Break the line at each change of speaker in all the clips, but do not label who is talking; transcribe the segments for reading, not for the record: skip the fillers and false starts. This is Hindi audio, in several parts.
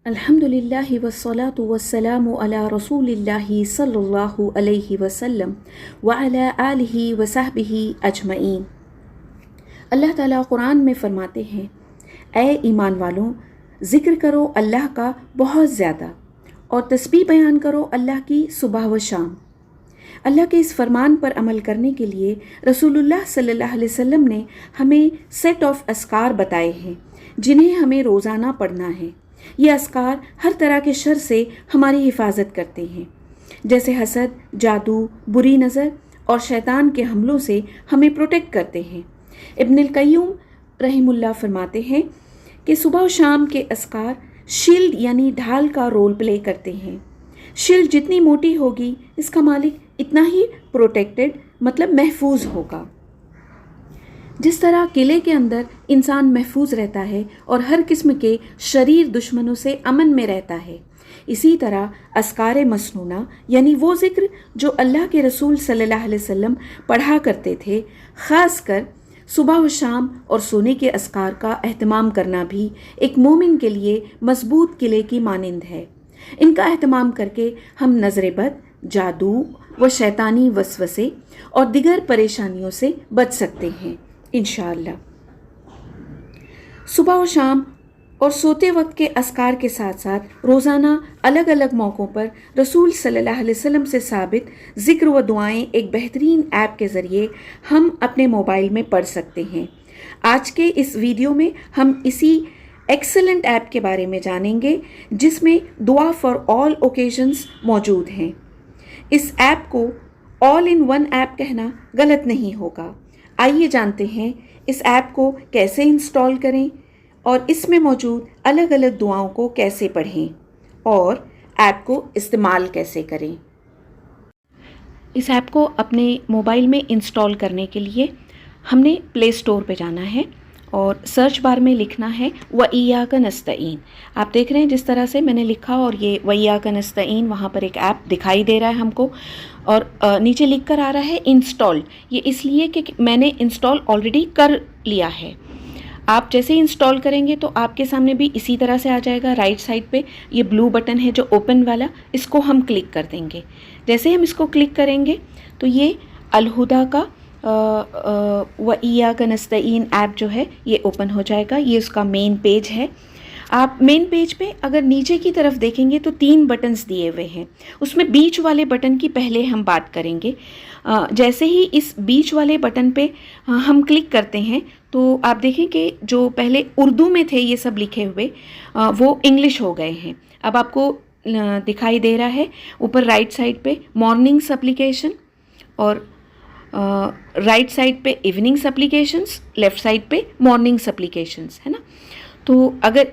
अल्हम्दुलिल्लाहि वस्सलातु वस्सलामु अला रसूलिल्लाहि सल्लल्लाहु अलैहि वसल्लम व अला आलिहि व सहबिहि अजमईन। अल्लाह ताला कुरान में फरमाते हैं, ए ईमान वालों, ज़िक्र करो अल्लाह का बहुत ज़्यादा और तस्बीह बयान करो अल्लाह की सुबह व शाम। अल्लाह के इस फरमान पर अमल करने के लिए रसूलुल्लाह सल्लल्लाहु अलैहि वसल्लम ने हमें सेट ऑफ अस्कार बताए हैं जिन्हें हमें रोज़ाना पढ़ना है। ये अस्कार हर तरह के शर से हमारी हिफाजत करते हैं, जैसे हसद, जादू, बुरी नज़र और शैतान के हमलों से हमें प्रोटेक्ट करते हैं। इब्नुल क़य्यूम रहमुल्लाह फरमाते हैं कि सुबह और शाम के अस्कार शील्ड यानी ढाल का रोल प्ले करते हैं। शील्ड जितनी मोटी होगी इसका मालिक इतना ही प्रोटेक्टेड मतलब महफूज होगा। जिस तरह किले के अंदर इंसान महफूज रहता है और हर किस्म के शरीर दुश्मनों से अमन में रहता है, इसी तरह अस्कार मसनूना यानी वो ज़िक्र जो अल्लाह के रसूल सल्लल्लाहु अलैहि वसल्लम पढ़ा करते थे, ख़ास कर सुबह व शाम और सोने के अस्कार का एहतमाम करना भी एक मोमिन के लिए मजबूत किले की मानिंद है। इनका एहतमाम करके हम नज़र बद, जादू व शैतानी वसवसे और दिगर परेशानियों से बच सकते हैं इंशाअल्लाह। सुबह और शाम और सोते वक्त के अस्कार के साथ साथ रोज़ाना अलग अलग मौक़ों पर रसूल सल्लल्लाहु अलैहि वसल्लम से साबित ज़िक्र व दुआएं एक बेहतरीन ऐप के ज़रिए हम अपने मोबाइल में पढ़ सकते हैं। आज के इस वीडियो में हम इसी एक्सेलेंट ऐप के बारे में जानेंगे जिसमें दुआ फॉर ऑल ओकेजन्स मौजूद हैं। इस ऐप को ऑल इन वन ऐप कहना गलत नहीं होगा। आइए जानते हैं इस ऐप को कैसे इंस्टॉल करें और इसमें मौजूद अलग अलग दुआओं को कैसे पढ़ें और ऐप को इस्तेमाल कैसे करें। इस ऐप को अपने मोबाइल में इंस्टॉल करने के लिए हमने प्ले स्टोर पे जाना है और सर्च बार में लिखना है व इय्याका नस्तईन। आप देख रहे हैं जिस तरह से मैंने लिखा और ये व इय्याका नस्तईन वहाँ पर एक ऐप दिखाई दे रहा है हमको और नीचे लिख कर आ रहा है इंस्टॉल। ये इसलिए कि मैंने इंस्टॉल ऑलरेडी कर लिया है। आप जैसे ही इंस्टॉल करेंगे तो आपके सामने भी इसी तरह से आ जाएगा। राइट साइड पे ये ब्लू बटन है जो ओपन वाला, इसको हम क्लिक कर देंगे। जैसे ही हम इसको क्लिक करेंगे तो ये अलहुदा का व इय्याका नस्तईन ऐप जो है ये ओपन हो जाएगा। ये उसका मेन पेज है। आप मेन पेज पे अगर नीचे की तरफ देखेंगे तो 3 बटन्स दिए हुए हैं। उसमें बीच वाले बटन की पहले हम बात करेंगे। जैसे ही इस बीच वाले बटन पे हम क्लिक करते हैं तो आप देखें कि जो पहले उर्दू में थे ये सब लिखे हुए वो इंग्लिश हो गए हैं। अब आपको दिखाई दे रहा है ऊपर राइट साइड पे मॉर्निंग सप्लीकेशन और राइट साइड पे इवनिंग सप्लीकेशंस, लेफ़्ट साइड पे मॉर्निंग सप्लीकेशंस, है ना। तो अगर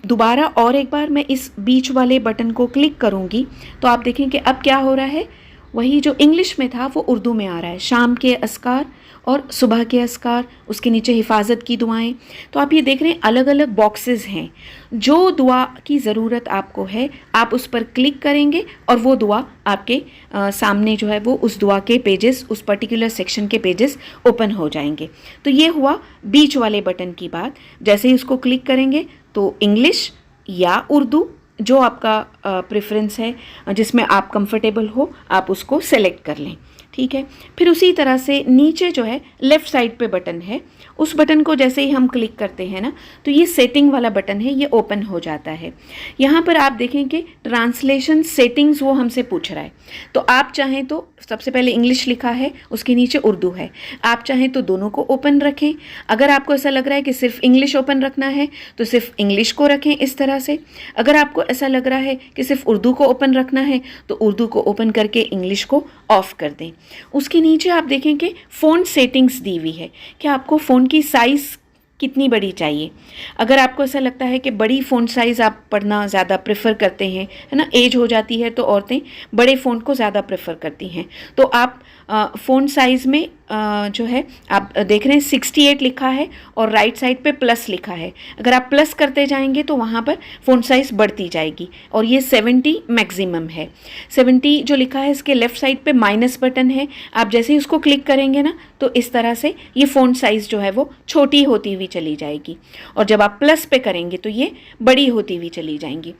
दोबारा और एक बार मैं इस बीच वाले बटन को क्लिक करूँगी तो आप देखें कि अब क्या हो रहा है, वही जो इंग्लिश में था वो उर्दू में आ रहा है। शाम के अस्कार और सुबह के अस्कार, उसके नीचे हिफाजत की दुआएं। तो आप ये देख रहे हैं अलग अलग बॉक्सेस हैं। जो दुआ की ज़रूरत आपको है आप उस पर क्लिक करेंगे और वो दुआ आपके सामने जो है वो उस दुआ के पेजेस, उस पर्टिकुलर सेक्शन के पेजेस ओपन हो जाएंगे। तो ये हुआ बीच वाले बटन की बात। जैसे ही उसको क्लिक करेंगे तो इंग्लिश या उर्दू जो आपका प्रेफरेंस है, जिसमें आप कंफर्टेबल हो, आप उसको सेलेक्ट कर लें। ठीक है। फिर उसी तरह से नीचे जो है लेफ़्ट साइड पे बटन है, उस बटन को जैसे ही हम क्लिक करते हैं ना तो ये सेटिंग वाला बटन है, ये ओपन हो जाता है। यहाँ पर आप देखें कि ट्रांसलेशन सेटिंग्स वो हमसे पूछ रहा है। तो आप चाहें तो सबसे पहले इंग्लिश लिखा है, उसके नीचे उर्दू है। आप चाहें तो दोनों को ओपन रखें। अगर आपको ऐसा लग रहा है कि सिर्फ इंग्लिश ओपन रखना है तो सिर्फ इंग्लिश को रखें इस तरह से। अगर आपको ऐसा लग रहा है कि सिर्फ उर्दू को ओपन रखना है तो उर्दू को ओपन करके इंग्लिश को ऑफ कर दें। उसके नीचे आप देखें कि फ़ॉन्ट सेटिंग्स दी हुई है कि आपको फ़ॉन्ट की साइज़ कितनी बड़ी चाहिए। अगर आपको ऐसा लगता है कि बड़ी फ़ॉन्ट साइज़ आप पढ़ना ज़्यादा प्रेफर करते हैं, है ना, एज हो जाती है तो औरतें बड़े फ़ॉन्ट को ज़्यादा प्रेफर करती हैं, तो आप फ़ॉन्ट साइज़ में जो है आप देख रहे हैं 68 लिखा है और राइट साइड पे प्लस लिखा है। अगर आप प्लस करते जाएंगे तो वहाँ पर फ़ॉन्ट साइज़ बढ़ती जाएगी और ये 70 मैक्सिमम है। 70 जो लिखा है इसके लेफ़्ट साइड पे माइनस बटन है, आप जैसे ही उसको क्लिक करेंगे ना तो इस तरह से ये फ़ॉन्ट साइज़ जो है वो छोटी होती हुई चली जाएगी और जब आप प्लस पे करेंगे तो ये बड़ी होती हुई चली जाएंगी।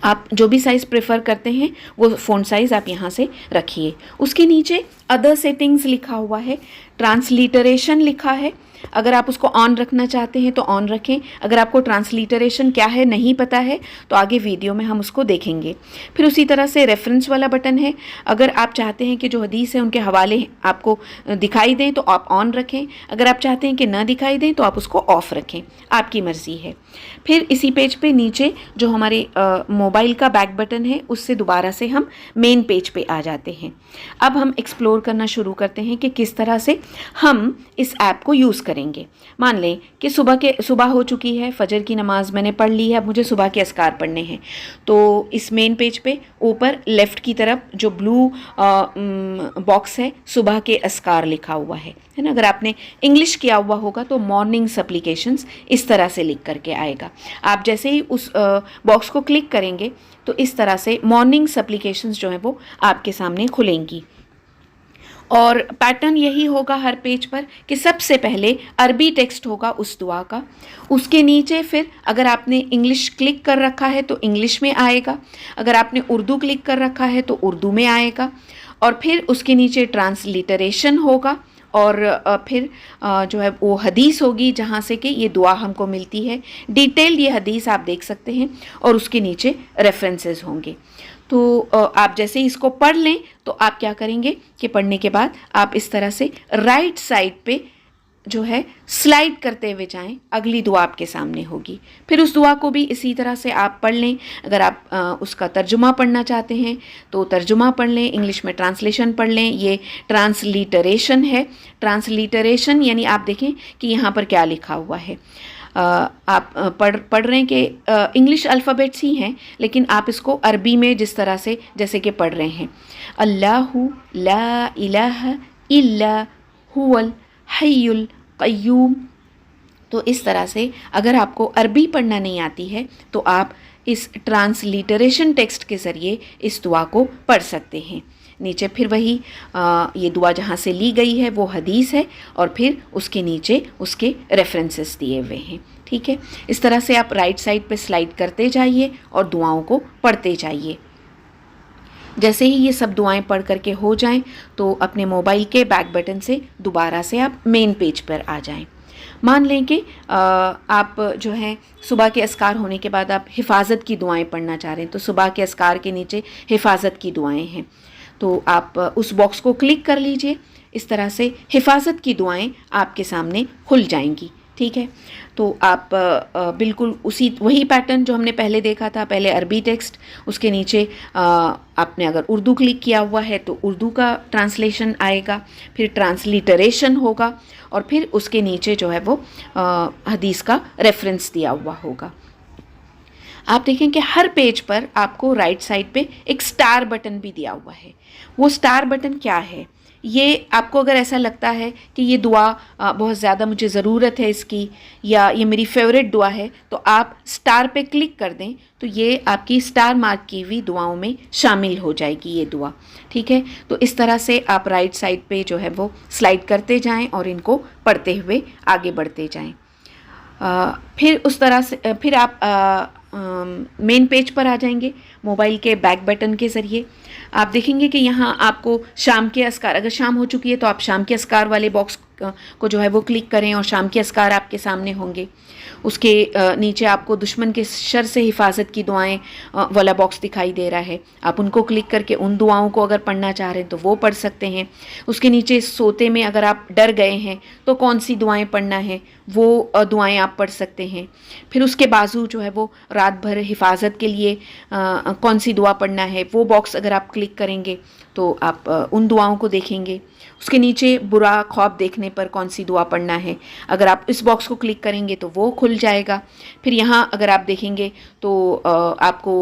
आप जो भी साइज़ प्रेफर करते हैं वो फ़ॉन्ट साइज़ आप यहाँ से रखिए। उसके नीचे अदर सेटिंग्स लिखा हुआ है, ट्रांसलिटरेशन लिखा है। अगर आप उसको ऑन रखना चाहते हैं तो ऑन रखें। अगर आपको ट्रांसलिटरेशन क्या है नहीं पता है तो आगे वीडियो में हम उसको देखेंगे। फिर उसी तरह से रेफरेंस वाला बटन है। अगर आप चाहते हैं कि जो हदीस है उनके हवाले आपको दिखाई दें तो आप ऑन रखें, अगर आप चाहते हैं कि ना दिखाई दें तो आप उसको ऑफ़ रखें, आपकी मर्ज़ी है। फिर इसी पेज पे नीचे जो हमारे मोबाइल का बैक बटन है उससे दोबारा से हम मेन पेज पे आ जाते हैं। अब हम एक्सप्लोर करना शुरू करते हैं कि किस तरह से हम इस ऐप को यूज़ करेंगे। मान लें कि सुबह हो चुकी है, फजर की नमाज़ मैंने पढ़ ली है, अब मुझे सुबह के अस्कार पढ़ने हैं। तो इस मेन पेज पे ऊपर लेफ़्ट की तरफ जो ब्लू बॉक्स है सुबह के अस्कार लिखा हुआ है ना। अगर आपने इंग्लिश किया हुआ होगा तो मॉर्निंग सप्लीकेशंस इस तरह से लिख करके आएगा। आप जैसे ही उस बॉक्स को क्लिक करेंगे तो इस तरह से मॉर्निंग सप्लीकेशंस जो हैं वो आपके सामने खुलेंगी और पैटर्न यही होगा हर पेज पर कि सबसे पहले अरबी टेक्स्ट होगा उस दुआ का, उसके नीचे फिर अगर आपने इंग्लिश क्लिक कर रखा है तो इंग्लिश में आएगा, अगर आपने उर्दू क्लिक कर रखा है तो उर्दू में आएगा और फिर उसके नीचे ट्रांसलिटरेशन होगा और फिर जो है वो हदीस होगी जहाँ से कि ये दुआ हमको मिलती है। डिटेल ये हदीस आप देख सकते हैं और उसके नीचे रेफरेंसेस होंगे। तो आप जैसे इसको पढ़ लें तो आप क्या करेंगे कि पढ़ने के बाद आप इस तरह से राइट साइड पे जो है स्लाइड करते हुए जाएं, अगली दुआ आपके सामने होगी। फिर उस दुआ को भी इसी तरह से आप पढ़ लें। अगर आप उसका तर्जुमा पढ़ना चाहते हैं तो तर्जुमा पढ़ लें, इंग्लिश में ट्रांसलेशन पढ़ लें। ये ट्रांसलिटरेशन है। ट्रांसलिटरेशन यानी आप देखें कि यहाँ पर क्या लिखा हुआ है। आप पढ़ रहे हैं कि इंग्लिश अल्फ़ाबेट्स ही हैं लेकिन आप इसको अरबी में जिस तरह से जैसे कि पढ़ रहे हैं, अल्लाहु ला इलाहा इल्ला हुवल हय्युल क़य्यूम। तो इस तरह से अगर आपको अरबी पढ़ना नहीं आती है तो आप इस ट्रांसलिटरेशन टेक्स्ट के ज़रिए इस दुआ को पढ़ सकते हैं। नीचे फिर वही ये दुआ जहाँ से ली गई है वो हदीस है और फिर उसके नीचे उसके रेफरेंसेस दिए हुए हैं। ठीक है, इस तरह से आप राइट साइड पे स्लाइड करते जाइए और दुआओं को पढ़ते जाइए। जैसे ही ये सब दुआएं पढ़ करके हो जाएं तो अपने मोबाइल के बैक बटन से दोबारा से आप मेन पेज पर आ जाएं। मान लें कि आप जो है सुबह के अस्कार होने के बाद आप हिफाजत की दुआएं पढ़ना चाह रहे हैं तो सुबह के अस्कार के नीचे हिफाजत की दुआएं हैं तो आप उस बॉक्स को क्लिक कर लीजिए। इस तरह से हिफाजत की दुआएं आपके सामने खुल जाएंगी। ठीक है, तो आप बिल्कुल वही पैटर्न जो हमने पहले देखा था, पहले अरबी टेक्स्ट, उसके नीचे आपने अगर उर्दू क्लिक किया हुआ है तो उर्दू का ट्रांसलेशन आएगा, फिर ट्रांसलिटरेशन होगा और फिर उसके नीचे जो है वो हदीस का रेफरेंस दिया हुआ होगा। आप देखें कि हर पेज पर आपको राइट साइड पे एक स्टार बटन भी दिया हुआ है। वो स्टार बटन क्या है? ये आपको अगर ऐसा लगता है कि ये दुआ बहुत ज़्यादा मुझे ज़रूरत है इसकी या ये मेरी फेवरेट दुआ है तो आप स्टार पे क्लिक कर दें तो ये आपकी स्टार मार्क की हुई दुआओं में शामिल हो जाएगी ये दुआ। ठीक है, तो इस तरह से आप राइट साइड पे जो है वो स्लाइड करते जाएं और इनको पढ़ते हुए आगे बढ़ते जाएं। फिर उस तरह से फिर आप मेन पेज पर आ जाएंगे मोबाइल के बैक बटन के ज़रिए। आप देखेंगे कि यहाँ आपको शाम के अस्कार, अगर शाम हो चुकी है तो आप शाम के अस्कार वाले बॉक्स को जो है वो क्लिक करें और शाम के अस्कार आपके सामने होंगे। उसके नीचे आपको दुश्मन के शर से हिफाजत की दुआएं वाला बॉक्स दिखाई दे रहा है। आप उनको क्लिक करके उन दुआओं को अगर पढ़ना चाह रहे हैं तो वो पढ़ सकते हैं। उसके नीचे सोते में अगर आप डर गए हैं तो कौन सी दुआएं पढ़ना है वो दुआएं आप पढ़ सकते हैं। फिर उसके बाजू जो है वो रात भर हिफाजत के लिए कौन सी दुआ पढ़ना है वो बॉक्स अगर आप क्लिक करेंगे तो आप उन दुआओं को देखेंगे। उसके नीचे बुरा ख्वाब देखने लगने पर कौन सी दुआ पढ़ना है, अगर आप इस बॉक्स को क्लिक करेंगे तो वो खुल जाएगा। फिर यहाँ अगर आप देखेंगे तो आपको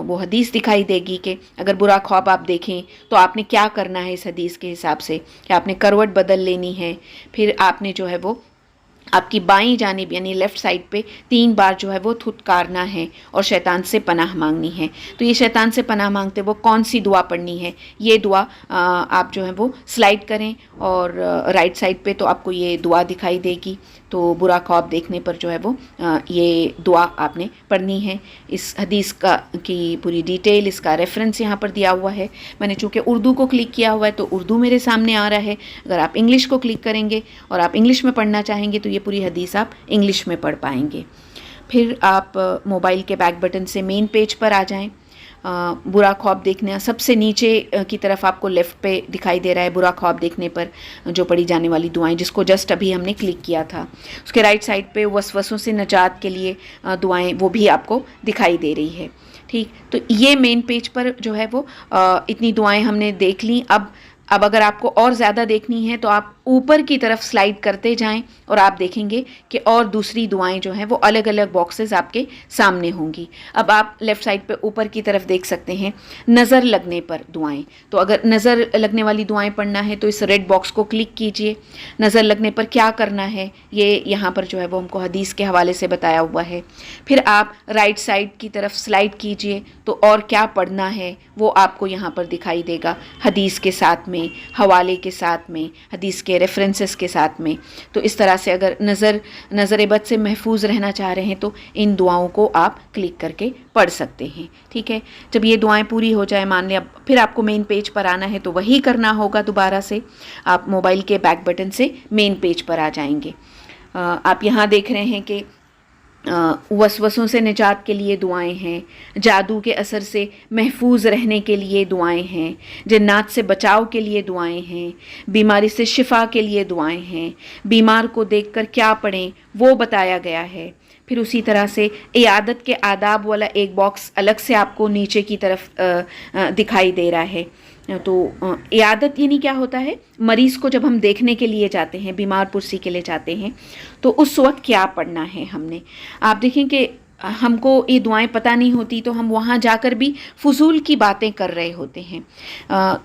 वो हदीस दिखाई देगी कि अगर बुरा ख्वाब आप देखें तो आपने क्या करना है इस हदीस के हिसाब से, कि आपने करवट बदल लेनी है। फिर आपने जो है वो आपकी बाईं जानिब यानी लेफ़्ट साइड पे 3 बार जो है वो थुतकारना है और शैतान से पनाह मांगनी है। तो ये शैतान से पनाह मांगते वो कौन सी दुआ पढ़नी है, ये दुआ आप जो है वो स्लाइड करें और राइट साइड पे तो आपको ये दुआ दिखाई देगी। तो बुरा ख्वाब देखने पर जो है वो ये दुआ आपने पढ़नी है। इस हदीस की पूरी डिटेल, इसका रेफरेंस यहाँ पर दिया हुआ है। मैंने चूँकि उर्दू को क्लिक किया हुआ है तो उर्दू मेरे सामने आ रहा है। अगर आप इंग्लिश को क्लिक करेंगे और आप इंग्लिश में पढ़ना चाहेंगे तो ये पूरी हदीस आप इंग्लिश में पढ़ पाएंगे। फिर आप मोबाइल के बैक बटन से मेन पेज पर आ जाएं। बुरा ख्वाब देखना सबसे नीचे की तरफ आपको लेफ़्ट पे दिखाई दे रहा है। बुरा ख्वाब देखने पर जो पढ़ी जाने वाली दुआएं, जिसको जस्ट अभी हमने क्लिक किया था, उसके राइट साइड पे वसवसों से निजात के लिए दुआएं वो भी आपको दिखाई दे रही है। ठीक, तो ये मेन पेज पर जो है वो इतनी दुआएं हमने देख ली। अब अगर आपको और ज़्यादा देखनी है तो आप ऊपर की तरफ स्लाइड करते जाएं और आप देखेंगे कि और दूसरी दुआएं जो हैं वो अलग अलग बॉक्सेस आपके सामने होंगी। अब आप लेफ़्ट साइड पे ऊपर की तरफ देख सकते हैं नज़र लगने पर दुआएं। तो अगर नज़र लगने वाली दुआएं पढ़ना है तो इस रेड बॉक्स को क्लिक कीजिए। नज़र लगने पर क्या करना है ये यहाँ पर जो है वो हमको हदीस के हवाले से बताया हुआ है। फिर आप राइट साइड की तरफ स्लाइड कीजिए तो और क्या पढ़ना है वो आपको यहाँ पर दिखाई देगा, हदीस के साथ में, हवाले के साथ में, हदीस के रेफरेंसेस के साथ में। तो इस तरह से अगर नज़र बद से महफूज रहना चाह रहे हैं तो इन दुआओं को आप क्लिक करके पढ़ सकते हैं। ठीक है, जब ये दुआएं पूरी हो जाए, मान लिया फिर आपको मेन पेज पर आना है तो वही करना होगा। दोबारा से आप मोबाइल के बैक बटन से मेन पेज पर आ जाएंगे। आप यहाँ देख रहे हैं कि वसवसों से निजात के लिए दुआएं हैं, जादू के असर से महफूज रहने के लिए दुआएं हैं, जन्नात से बचाव के लिए दुआएं हैं, बीमारी से शिफा के लिए दुआएं हैं, बीमार को देखकर क्या पढ़ें वो बताया गया है। फिर उसी तरह से इयादत के आदाब वाला एक बॉक्स अलग से आपको नीचे की तरफ दिखाई दे रहा है। तो इयादत यानी क्या होता है, मरीज़ को जब हम देखने के लिए जाते हैं, बीमार पुरसी के लिए जाते हैं तो उस वक्त क्या पढ़ना है हमने। आप देखें कि हमको ये दुआएं पता नहीं होती तो हम वहाँ जाकर भी फजूल की बातें कर रहे होते हैं।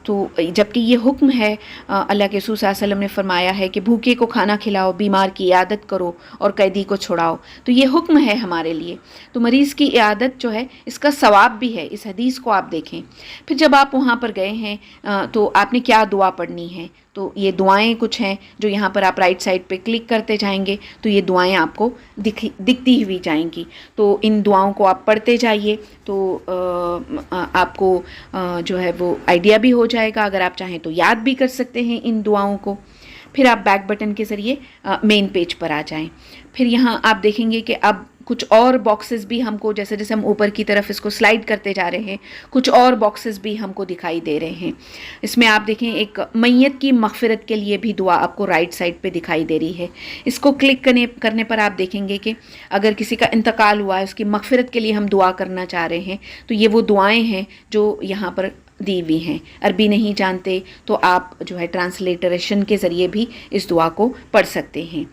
तो जबकि ये हुक्म है, अल्लाह के रसूल सल्लल्लाहु अलैहि वसल्लम ने फरमाया है कि भूखे को खाना खिलाओ, बीमार की इयादत करो और कैदी को छुड़ाओ। तो ये हुक्म है हमारे लिए। तो मरीज़ की इयादत जो है इसका सवाब भी है। इस हदीस को आप देखें। फिर जब आप वहाँ पर गए हैं तो आपने क्या दुआ पढ़नी है, तो ये दुआएं कुछ हैं जो यहाँ पर आप राइट साइड पे क्लिक करते जाएंगे तो ये दुआएं आपको दिखती हुई जाएंगी। तो इन दुआओं को आप पढ़ते जाइए तो आपको जो है वो आइडिया भी हो जाएगा। अगर आप चाहें तो याद भी कर सकते हैं इन दुआओं को। फिर आप बैक बटन के ज़रिए मेन पेज पर आ जाएं। फिर यहाँ आप देखेंगे कि अब कुछ और बॉक्सेस भी हमको, जैसे जैसे हम ऊपर की तरफ इसको स्लाइड करते जा रहे हैं, कुछ और बॉक्सेस भी हमको दिखाई दे रहे हैं। इसमें आप देखें एक मैयत की मग़फ़िरत के लिए भी दुआ आपको राइट साइड पे दिखाई दे रही है। इसको क्लिक करने पर आप देखेंगे कि अगर किसी का इंतकाल हुआ है, उसकी मग़फ़िरत के लिए हम दुआ करना चाह रहे हैं तो ये वो दुआएं हैं जो यहाँ पर दी हुई हैं। अरबी नहीं जानते तो आप जो है ट्रांसलेटरेशन के ज़रिए भी इस दुआ को पढ़ सकते हैं।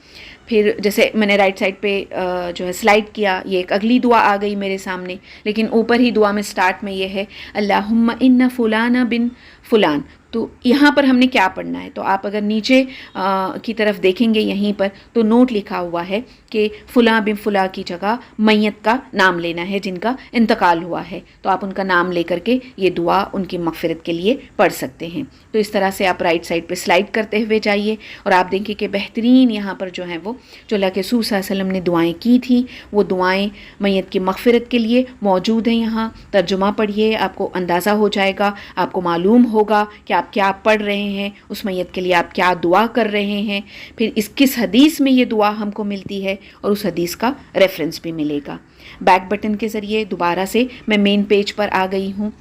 फिर जैसे मैंने राइट साइड पे जो है स्लाइड किया, ये एक अगली दुआ आ गई मेरे सामने, लेकिन ऊपर ही दुआ में स्टार्ट में ये है अल्लाहुम्मा इन्ना फुलाना बिन फुलान। तो यहाँ पर हमने क्या पढ़ना है, तो आप अगर नीचे की तरफ देखेंगे यहीं पर तो नोट लिखा हुआ है कि फ़ुला बिन फ़ुला की जगह मैयत का नाम लेना है जिनका इंतकाल हुआ है। तो आप उनका नाम लेकर के ये दुआ उनकी मग़फ़िरत के लिए पढ़ सकते हैं। तो इस तरह से आप राइट साइड पे स्लाइड करते हुए जाइए और आप देखें कि बेहतरीन यहाँ पर जो है वो जो अल्लाह के रसूल सल्लल्लाहु अलैहि वसल्लम ने दुआएँ की थी वो दुआएँ मैयत की मग़फ़िरत के लिए मौजूद हैं। यहाँ तर्जुमा पढ़िए, आपको अंदाज़ा हो जाएगा, आपको मालूम होगा कि आप क्या पढ़ रहे हैं, उस मैयत के लिए आप क्या दुआ कर रहे हैं। फिर किस हदीस में ये दुआ हमको मिलती है और उस हदीस का रेफरेंस भी मिलेगा। बैक बटन के ज़रिए दोबारा से मैं मेन पेज पर आ गई हूँ।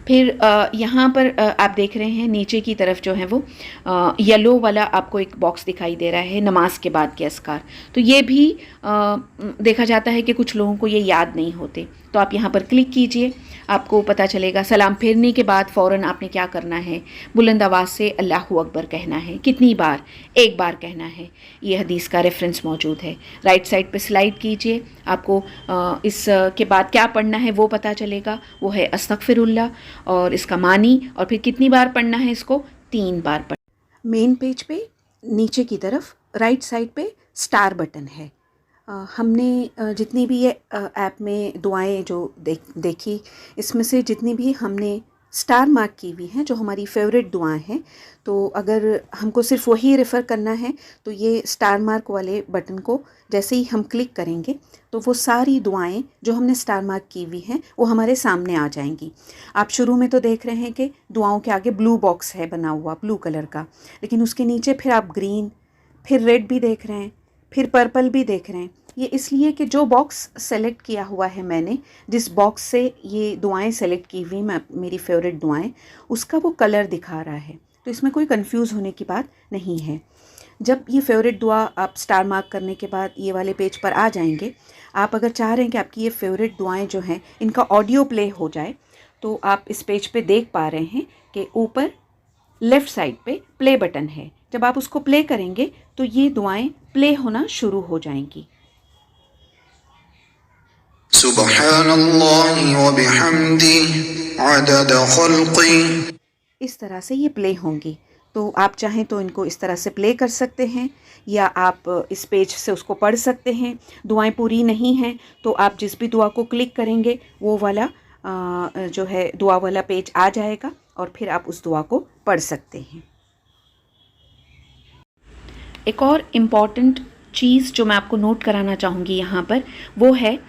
फिर यहाँ पर आप देख रहे हैं नीचे की तरफ जो है वो येलो वाला आपको एक बॉक्स दिखाई दे रहा है, नमाज के बाद के अस्कार। तो ये भी देखा जाता है कि कुछ लोगों को ये याद नहीं होते, तो आप यहाँ पर क्लिक कीजिए। आपको पता चलेगा। सलाम फेरने के बाद फ़ौरन आपने क्या करना है, बुलंद आवाज़ से अल्लाहू अकबर कहना है। कितनी बार? एक बार कहना है। ये हदीस का रेफरेंस मौजूद है। राइट साइड पे स्लाइड कीजिए, आपको इस के बाद क्या पढ़ना है वो पता चलेगा। वो है अस्तगफिरुल्लाह, और इसका मानी, और फिर कितनी बार पढ़ना है इसको? 3 बार पढ़ना। मेन पेज पे नीचे की तरफ राइट साइड पे स्टार बटन है। हमने जितनी भी ये ऐप में दुआएं जो देखी, इसमें से जितनी भी हमने स्टार मार्क की हुई हैं जो हमारी फेवरेट दुआएं हैं, तो अगर हमको सिर्फ वही रेफ़र करना है तो ये स्टार मार्क वाले बटन को जैसे ही हम क्लिक करेंगे तो वो सारी दुआएं जो हमने स्टार मार्क की हुई हैं वो हमारे सामने आ जाएंगी। आप शुरू में तो देख रहे हैं कि दुआओं के आगे ब्लू बॉक्स है बना हुआ, ब्लू कलर का, लेकिन उसके नीचे फिर आप ग्रीन, फिर रेड भी देख रहे हैं, फिर पर्पल भी देख रहे हैं। ये इसलिए कि जो बॉक्स सेलेक्ट किया हुआ है मैंने, जिस बॉक्स से ये दुआएं सेलेक्ट की हुई मैं मेरी फेवरेट दुआएं, उसका वो कलर दिखा रहा है, तो इसमें कोई कंफ्यूज होने की बात नहीं है। जब ये फेवरेट दुआ आप स्टार मार्क करने के बाद ये वाले पेज पर आ जाएंगे, आप अगर चाह रहे हैं कि आपकी ये फेवरेट दुआएं जो हैं इनका ऑडियो प्ले हो जाए, तो आप इस पेज पे देख पा रहे हैं कि ऊपर लेफ़्ट साइड पे प्ले बटन है। जब आप उसको प्ले करेंगे तो ये दुआएं प्ले होना शुरू हो जाएंगी।
सुब्हानल्लाहि व बिहम्दिही अदद खल्क़ी,
इस तरह से ये प्ले होंगी। तो आप चाहें तो इनको इस तरह से प्ले कर सकते हैं, या आप इस पेज से उसको पढ़ सकते हैं। दुआएं पूरी नहीं हैं तो आप जिस भी दुआ को क्लिक करेंगे वो वाला जो है दुआ वाला पेज आ जाएगा, और फिर आप उस दुआ को पढ़ सकते हैं। एक और इम्पॉर्टेंट चीज़ जो मैं आपको नोट कराना चाहूँगी यहाँ पर, वो है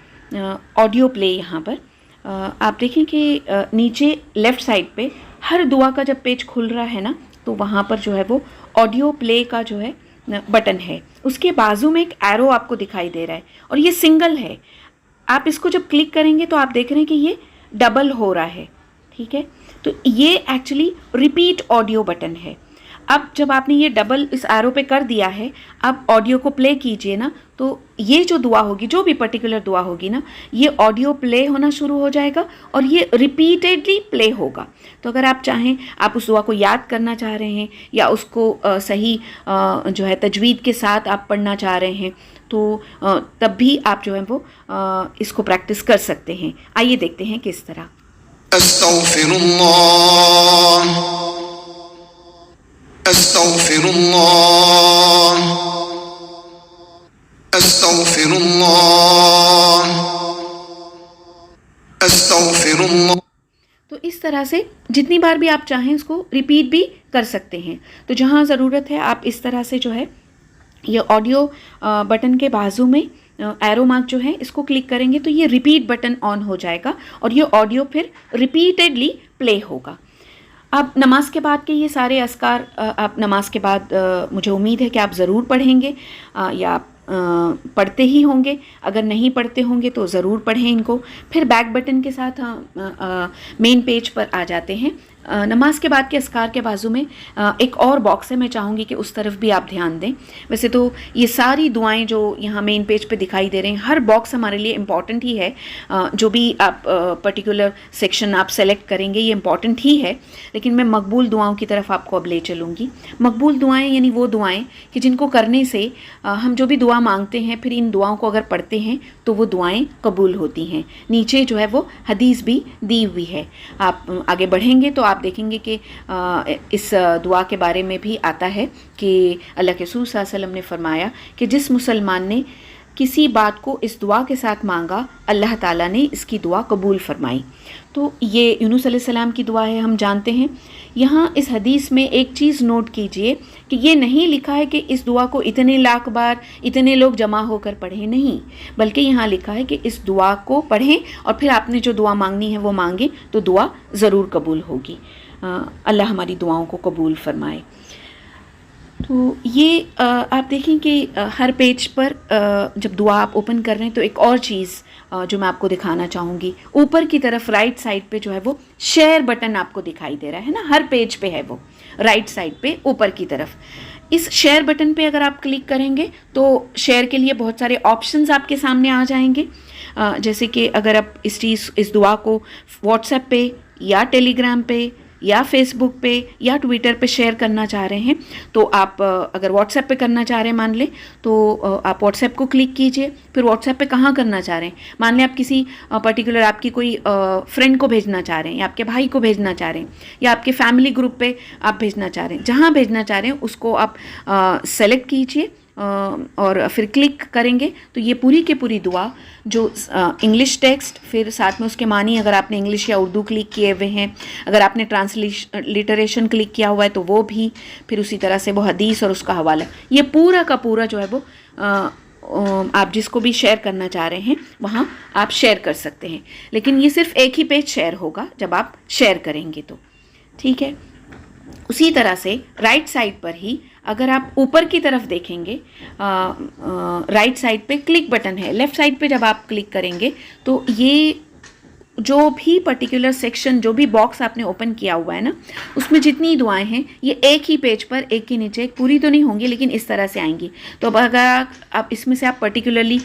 ऑडियो प्ले। यहाँ पर आप देखें कि नीचे लेफ़्ट साइड पे हर दुआ का जब पेज खुल रहा है ना, तो वहाँ पर जो है वो ऑडियो प्ले का जो है बटन है, उसके बाजू में एक एरो आपको दिखाई दे रहा है, और ये सिंगल है। आप इसको जब क्लिक करेंगे तो आप देख रहे हैं कि ये डबल हो रहा है, ठीक है। तो ये एक्चुअली रिपीट ऑडियो बटन है। अब जब आपने ये डबल इस एरो पे कर दिया है, अब ऑडियो को प्ले कीजिए ना, तो ये जो दुआ होगी, जो भी पर्टिकुलर दुआ होगी ना, ये ऑडियो प्ले होना शुरू हो जाएगा और ये रिपीटेडली प्ले होगा। तो अगर आप चाहें, आप उस दुआ को याद करना चाह रहे हैं या उसको सही जो है तजवीद के साथ आप पढ़ना चाह रहे हैं, तो तब भी आप जो है वो इसको प्रैक्टिस कर सकते हैं। आइए देखते हैं किस तरह।
अस्तगफिरुल्लाह, अस्तगफिरुल्लाह, अस्तगफिरुल्लाह, अस्तगफिरुल्लाह।
तो इस तरह से जितनी बार भी आप चाहें इसको रिपीट भी कर सकते हैं। तो जहाँ ज़रूरत है आप इस तरह से जो है ये ऑडियो बटन के बाजू में एरो मार्क जो है इसको क्लिक करेंगे तो ये रिपीट बटन ऑन हो जाएगा और ये ऑडियो फिर रिपीटेडली प्ले होगा। अब नमाज के बाद के ये सारे अस्कार आप नमाज के बाद मुझे उम्मीद है कि आप ज़रूर पढ़ेंगे या आप पढ़ते ही होंगे। अगर नहीं पढ़ते होंगे तो ज़रूर पढ़ें इनको। फिर बैक बटन के साथ मेन पेज पर आ जाते हैं। नमाज के बाद के अस्कार के बाजू में एक और बॉक्स है, मैं चाहूँगी कि उस तरफ भी आप ध्यान दें। वैसे तो ये सारी दुआएं जो यहाँ मेन पेज पे दिखाई दे रहे हैं, हर बॉक्स हमारे लिए इम्पॉर्टेंट ही है। जो भी आप पर्टिकुलर सेक्शन आप सेलेक्ट करेंगे ये इम्पॉर्टेंट ही है, लेकिन मैं मकबूल दुआओं की तरफ आपको अब ले चलूँगी। मकबूल दुआएँ यानी वो दुआएँ कि जिनको करने से हम जो भी दुआ मांगते हैं, फिर इन दुआओं को अगर पढ़ते हैं तो वो दुआएँ कबूल होती हैं। नीचे जो है वो हदीस भी दी हुई है। आप आगे बढ़ेंगे तो आप देखेंगे कि इस दुआ के बारे में भी आता है कि अल्लाह के रसूल सल्लल्लाहु अलैहि वसल्लम ने फरमाया कि जिस मुसलमान ने किसी बात को इस दुआ के साथ मांगा, अल्लाह ताला ने इसकी दुआ कबूल फरमाई। तो ये यूनुस अलैहिस्सलाम की दुआ है, हम जानते हैं। यहाँ इस हदीस में एक चीज़ नोट कीजिए कि ये नहीं लिखा है कि इस दुआ को इतने लाख बार इतने लोग जमा होकर पढ़ें, नहीं, बल्कि यहाँ लिखा है कि इस दुआ को पढ़ें और फिर आपने जो दुआ मांगनी है वो मांगें तो दुआ ज़रूर कबूल होगी। अल्लाह हमारी दुआओं को कबूल फरमाए। तो ये आप देखें कि हर पेज पर जब दुआ आप ओपन कर रहे हैं तो एक और चीज़ जो मैं आपको दिखाना चाहूँगी, ऊपर की तरफ राइट साइड पे जो है वो शेयर बटन आपको दिखाई दे रहा है ना, हर पेज पे है वो राइट साइड पे ऊपर की तरफ। इस शेयर बटन पे अगर आप क्लिक करेंगे तो शेयर के लिए बहुत सारे ऑप्शंस आपके सामने आ जाएंगे। जैसे कि अगर आप इस दुआ को व्हाट्सएप पे या टेलीग्राम पे या फेसबुक पे या ट्विटर पे शेयर करना चाह रहे हैं, तो आप अगर व्हाट्सएप पे करना चाह रहे हैं मान लें, तो आप व्हाट्सएप को क्लिक कीजिए। फिर व्हाट्सएप पे कहाँ करना चाह रहे हैं, मान लें आप किसी पर्टिकुलर आपकी कोई फ्रेंड को भेजना चाह रहे हैं, या आपके भाई को भेजना चाह रहे हैं, या आपके फैमिली ग्रुप पे आप भेजना चाह रहे हैं, जहाँ भेजना चाह रहे हैं उसको आप सेलेक्ट कीजिए और फिर क्लिक करेंगे तो ये पूरी की पूरी दुआ जो इंग्लिश टेक्स्ट, फिर साथ में उसके मानी अगर आपने इंग्लिश या उर्दू क्लिक किए हुए हैं, अगर आपने ट्रांसलिटरेशन क्लिक किया हुआ है तो वो भी, फिर उसी तरह से वो हदीस और उसका हवाला, ये पूरा का पूरा जो है वो आप जिसको भी शेयर करना चाह रहे हैं वहाँ आप शेयर कर सकते हैं। लेकिन ये सिर्फ एक ही पेज शेयर होगा जब आप शेयर करेंगे तो, ठीक है। उसी तरह से राइट साइड पर ही अगर आप ऊपर की तरफ देखेंगे, राइट साइड पे क्लिक बटन है, लेफ़्ट साइड पे जब आप क्लिक करेंगे तो ये जो भी पर्टिकुलर सेक्शन, जो भी बॉक्स आपने ओपन किया हुआ है ना, उसमें जितनी दुआएं हैं ये एक ही पेज पर एक के नीचे एक, पूरी तो नहीं होंगी लेकिन इस तरह से आएंगी। तो अब अगर आप इसमें से आप पर्टिकुलरली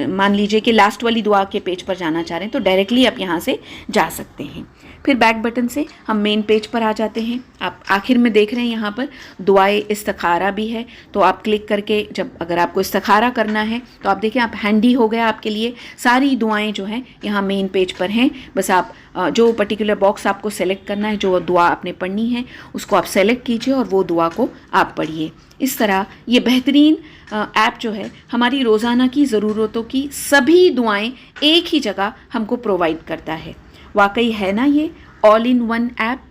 मान लीजिए कि लास्ट वाली दुआ के पेज पर जाना चाह रहे हैं तो डायरेक्टली आप यहाँ से जा सकते हैं। फिर बैक बटन से हम मेन पेज पर आ जाते हैं। आप आखिर में देख रहे हैं यहाँ पर दुआए इस्तिखारा भी है, तो आप क्लिक करके जब अगर आपको इस्तिखारा करना है तो आप देखें आप हैंडी हो गया आपके लिए, सारी दुआएं जो हैं यहाँ मेन पेज पर हैं। बस आप जो पर्टिकुलर बॉक्स आपको सेलेक्ट करना है, जो दुआ आपने पढ़नी है उसको आप सेलेक्ट कीजिए और वो दुआ को आप पढ़िए। इस तरह ये बेहतरीन ऐप जो है हमारी रोज़ाना की ज़रूरतों की सभी दुआएं एक ही जगह हमको प्रोवाइड करता है। वाकई है ना ये ऑल इन वन ऐप।